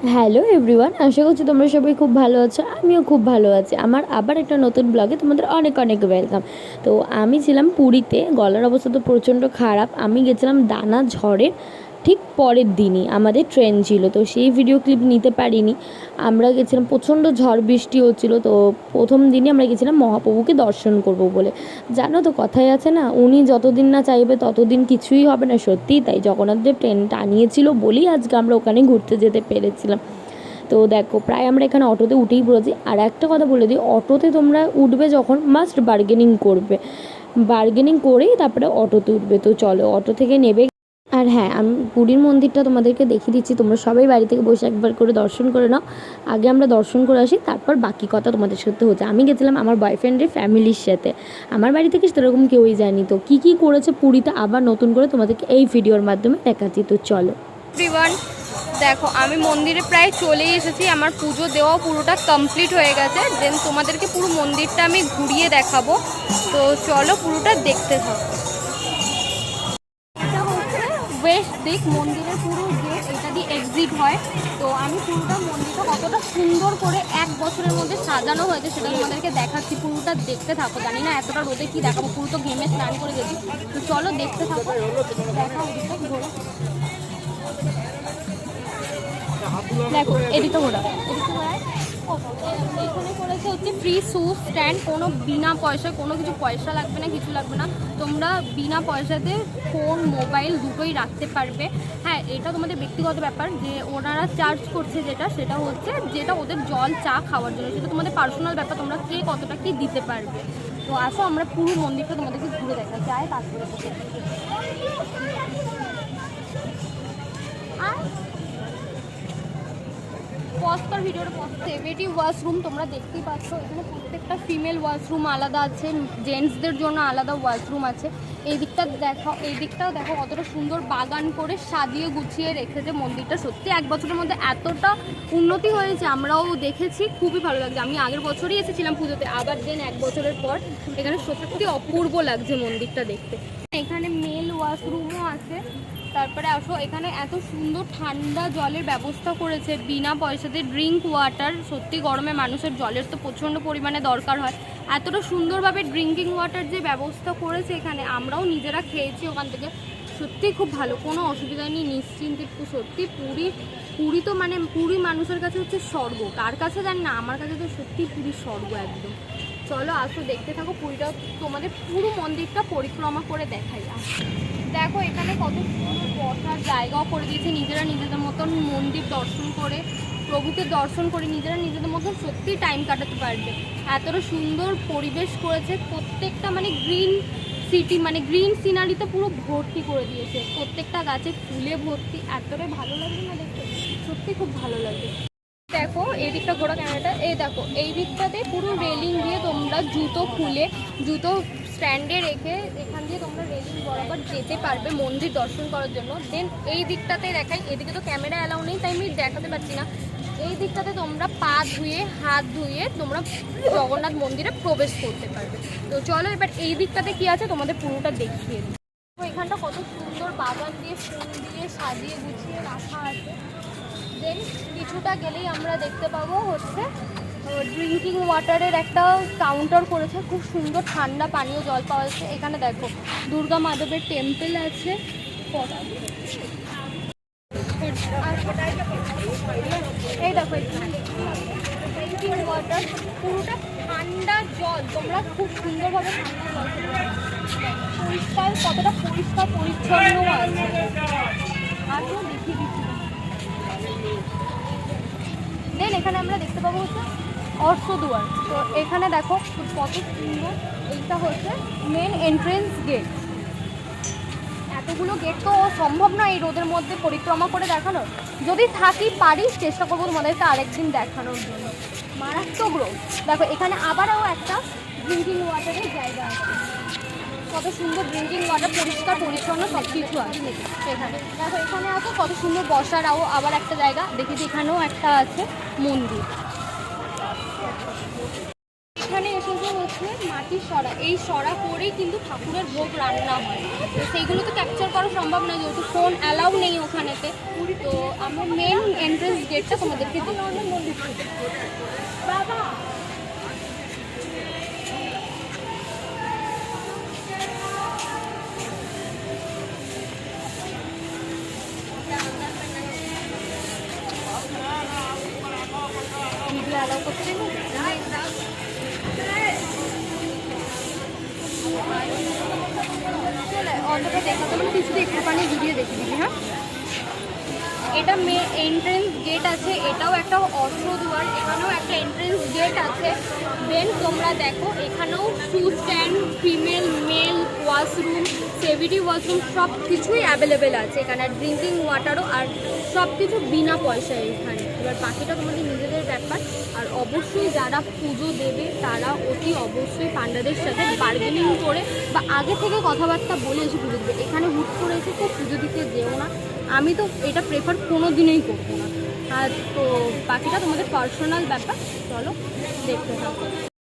Hello everyone, আশা করছি তোমরা সবাই খুব ভালো আছো। আমিও খুব ভালো আছি। আমার আবার একটা নতুন ব্লগে তোমাদের অনেক অনেক ওয়েলকাম। তো আমি ছিলাম পুরীতে, গলার অবস্থা তো প্রচণ্ড খারাপ। আমি গেছিলাম দানা ঝড়ের ঠিক পরের দিনই আমাদের ট্রেন ছিল, তো সেই ভিডিও ক্লিপ নিতে পারিনি। আমরা গেছিলাম, প্রচণ্ড ঝড় বৃষ্টি হচ্ছিলো। তো প্রথম দিনই আমরা গেছিলাম মহাপ্রভুকে দর্শন করব বলে। জানো তো কথাই আছে না, উনি যতদিন না চাইবে ততদিন কিছুই হবে না। সত্যিই তাই, জগন্নাথদেব ট্রেন টানিয়েছিল বলেই আজকে আমরা ওখানে ঘুরতে যেতে পেরেছিলাম। তো দেখো, প্রায় আমরা এখানে অটোতে উঠেই পড়েছি। আর একটা কথা বলে দিই, অটোতে তোমরা উঠবে যখন মাস্ট বার্গেনিং করবে, বার্গেনিং করেই তারপরে অটোতে উঠবে। তো চলো, অটো থেকে নেবে। আর হ্যাঁ, আমি পুরীর মন্দিরটা তোমাদেরকে দেখিয়ে দিচ্ছি, তোমরা সবাই বাড়ি থেকে বসে একবার করে দর্শন করে নাও। আগে আমরা দর্শন করে আসি, তারপর বাকি কথা তোমাদের সাথে হচ্ছে। আমি গেছিলাম আমার বয়ফ্রেন্ডের ফ্যামিলির সাথে, আমার বাড়ি থেকে সেরকম কেউই যায়নি। তো কী কী করেছে পুরীতে আবার নতুন করে তোমাদেরকে এই ভিডিওর মাধ্যমে দেখাচ্ছি। তো চলো এভরিওয়ান, দেখো আমি মন্দিরে প্রায় চলেই এসেছি। আমার পুজো দেওয়া পুরোটা কমপ্লিট হয়ে গেছে। দেন তোমাদেরকে পুরো মন্দিরটা আমি ঘুরিয়ে দেখাবো। তো চলো পুরোটা দেখতে থাকো। এটা হচ্ছে ওয়েস্ট দিক, মন্দিরের পুরো গেট এটা দিয়ে এক্সিট হয়। তো আমি পুরোটা মন্দিরটা কতটা সুন্দর করে 1 বছরের মধ্যে সাজানো হয়েছে সেটা তোমাদেরকে দেখাচ্ছি। পুরোটা দেখতে থাকো। জানি না এতটা রোদে কি দেখাবো, পুরো তো ঘেমে স্নান করে গেছি। তো চলো দেখতে থাকো। দেখাও ঘোরা, দেখো এদিকে ঘোরা, এদিকে ঘোরায়। এখানে করেছে হচ্ছে ফ্রি শু স্ট্যান্ড, কোনো বিনা পয়সায়, কোনো কিছু পয়সা লাগবে না, কিছু লাগবে না। তোমরা বিনা পয়সাতে ফোন মোবাইল দুটোই রাখতে পারবে। হ্যাঁ, এটা তোমাদের ব্যক্তিগত ব্যাপার যে ওনারা চার্জ করছে যেটা, সেটা হচ্ছে যেটা ওদের জল চা খাওয়ার জন্য, সেটা তোমাদের পার্সোনাল ব্যাপার, তোমরা কে কতটা কি দিতে পারবে। তো আসো আমরা পুরো মন্দিরটা তোমাদেরকে ঘুরে দেখা যায়, তারপরে আর পজ ভিডিওটা পজ। সেভেটি ওয়াশরুম তোমরা দেখতেই পাচ্ছ। এখানে প্রত্যেকটা ফিমেল ওয়াশরুম আলাদা আছে, জেন্টসদের জন্য আলাদা ওয়াশরুম আছে। এই দিকটা দেখো, এই দিকটাও দেখো কতটা সুন্দর বাগান করে সাজিয়ে গুছিয়ে রেখেছে মন্দিরটা। সত্যি 1 বছরের মধ্যে এতটা উন্নতি হয়েছে আমরাও দেখেছি, খুবই ভালো লাগছে। আমি আগের বছরই এসেছিলাম পুজোতে, আবার দেন 1 বছরের পর এখানে সত্যি অপূর্ব লাগছে মন্দিরটা দেখতে। এখানে মেল ওয়াশরুমও আছে। তারপরে আসো, এখানে এত সুন্দর ঠান্ডা জলের ব্যবস্থা করেছে বিনা পয়সাতে, ড্রিঙ্ক ওয়াটার। সত্যি গরমে মানুষের জলের তো প্রচণ্ড পরিমাণে দরকার হয়। এতটা সুন্দরভাবে ড্রিঙ্কিং ওয়াটার যে ব্যবস্থা করেছে এখানে, আমরাও নিজেরা খেয়েছি ওখান থেকে। সত্যি খুব ভালো, কোনো অসুবিধা নেই, নিশ্চিন্তে। সত্যি পুরী তো মানে পুরী মানুষের কাছে হচ্ছে স্বর্গ। কার কাছে জানি না, আমার কাছে তো সত্যি পুরী স্বর্গ একদম। চলো আসো দেখতে থাকো পুরীটা, তোমাদের পুরো মন্দিরটা পরিক্রমা করে দেখাই। দেখো এখানে কত সুন্দর বসার জায়গাও করে দিয়েছে, নিজেরা নিজেদের মতন মন্দির দর্শন করে, প্রভুকে দর্শন করে নিজেরা নিজেদের মতন সত্যি টাইম কাটাতে পারবে। এতটা সুন্দর পরিবেশ করেছে, প্রত্যেকটা মানে গ্রিন সিটি, মানে গ্রিন সিনারিতে পুরো ভর্তি করে দিয়েছে। প্রত্যেকটা গাছে ফুলে ভর্তি, এতটাই ভালো লাগবে না দেখতে, সত্যি খুব ভালো লাগে। দেখো এই দিকটা ঘোরা ক্যামেরাটা, এই দেখো এই দিকটাতে পুরো রেলিং দিয়ে তোমরা জুতো খুলে, জুতো স্ট্যান্ডে রেখে এখান দিয়ে তোমরা রেলিং বরাবর যেতে পারবে মন্দির দর্শন করার জন্য। দেন এই দিকটাতে দেখাই, এদিকে তো ক্যামেরা অ্যালাউ নেই তাই আমি দেখাতে পারছি না। এই দিকটাতে তোমরা পা ধুয়ে হাত ধুয়ে তোমরা জগন্নাথ মন্দিরে প্রবেশ করতে পারবে। তো চলো এবার এই দিকটাতে কি আছে তোমাদের পুরোটা দেখিয়ে দিই। তো এখানটা কত সুন্দর বাগান দিয়ে ফুল দিয়ে সাজিয়ে গুছিয়ে রাখা আছে। দেন কিছুটা গেলেই আমরা দেখতে পাবো হচ্ছে ড্রিঙ্কিং ওয়াটারের একটা কাউন্টার করেছে, খুব সুন্দর ঠান্ডা পানীয় জল পাওয়া যাচ্ছে। এখানে দেখো দুর্গা মাধবের টেম্পল আছে। এই দেখো ড্রিঙ্কিং ওয়াটার, পুরোটা ঠান্ডা জল, তোমরা খুব সুন্দরভাবে ঠান্ডা জল পরিষ্কার, কতটা পরিষ্কার পরিচ্ছন্ন আছে। আরও দেখিয়ে দিচ্ছি। দেন এখানে আমরা দেখতে পাবো হচ্ছে অশ্বদুয়ার। তো এখানে দেখো কত সুন্দর, এইটা হচ্ছে মেন এন্ট্রেন্স গেট। এতগুলো গেট তো সম্ভব না এই রোদের মধ্যে পরিক্রমা করে দেখানোর। যদি থাকি পারি চেষ্টা করবো তোমাদেরকে আরেকদিন দেখানোর জন্য। মারাত্মক রোদ। দেখো এখানে আবারও একটা ড্রিঙ্কিং ওয়াটারের জায়গা আছে, কত সুন্দর ড্রিঙ্কিং ওয়াটার, পরিষ্কার পরিচ্ছন্ন সব কিছু আছে এখানে। দেখো এখানে আছে কত সুন্দর বসার আবার একটা জায়গা দেখেছি, এখানেও একটা আছে মন্দির। এখানে এসেছে হচ্ছে মাটির সরা, এই সরা করেই কিন্তু ঠাকুরের ভোগ রান্না হয়। তো সেইগুলো তো ক্যাপচার করা সম্ভব না যেহেতু ফোন অ্যালাউ নেই ওখানেতে। তো আমার মেন এন্ট্রেন্স গেটটা তোমাদেরকে মন্দির বাবা ভিডিও অ্যালাউ করতে দেবো? চলে অতটা দেখাতে মানে কিছুটা একটুখানি ভিডিও দেখে দিবি। হ্যাঁ, এটা এন্ট্রেন্স গেট আছে, এটাও একটা অশ্বদুয়ার, এখানেও একটা এন্ট্রেন্স গেট আছে। দেন তোমরা দেখো এখানেও shoe stand, female male washroom, সেভিটি ওয়াশরুম সব কিছুই অ্যাভেলেবেল আছে এখানে, আর ড্রিঙ্কিং ওয়াটারও, আর সব কিছু বিনা পয়সায় এখানে। এবার বাকিটা তোমাদের নিজেদের ব্যাপার। আর অবশ্যই যারা পুজো দেবে তারা অতি অবশ্যই পান্ডাদের সাথে বার্গেনিং করে বা আগে থেকে কথাবার্তা বলে এসে পুজো দেবে। এখানে হুট করে এসে তো পুজো দিতে যেও না, আমি তো এটা প্রেফার কোনো দিনই করবো না। আর তো বাকিটা তোমাদের পার্সোনাল ব্যাপার, চলো দেখতে থাকো।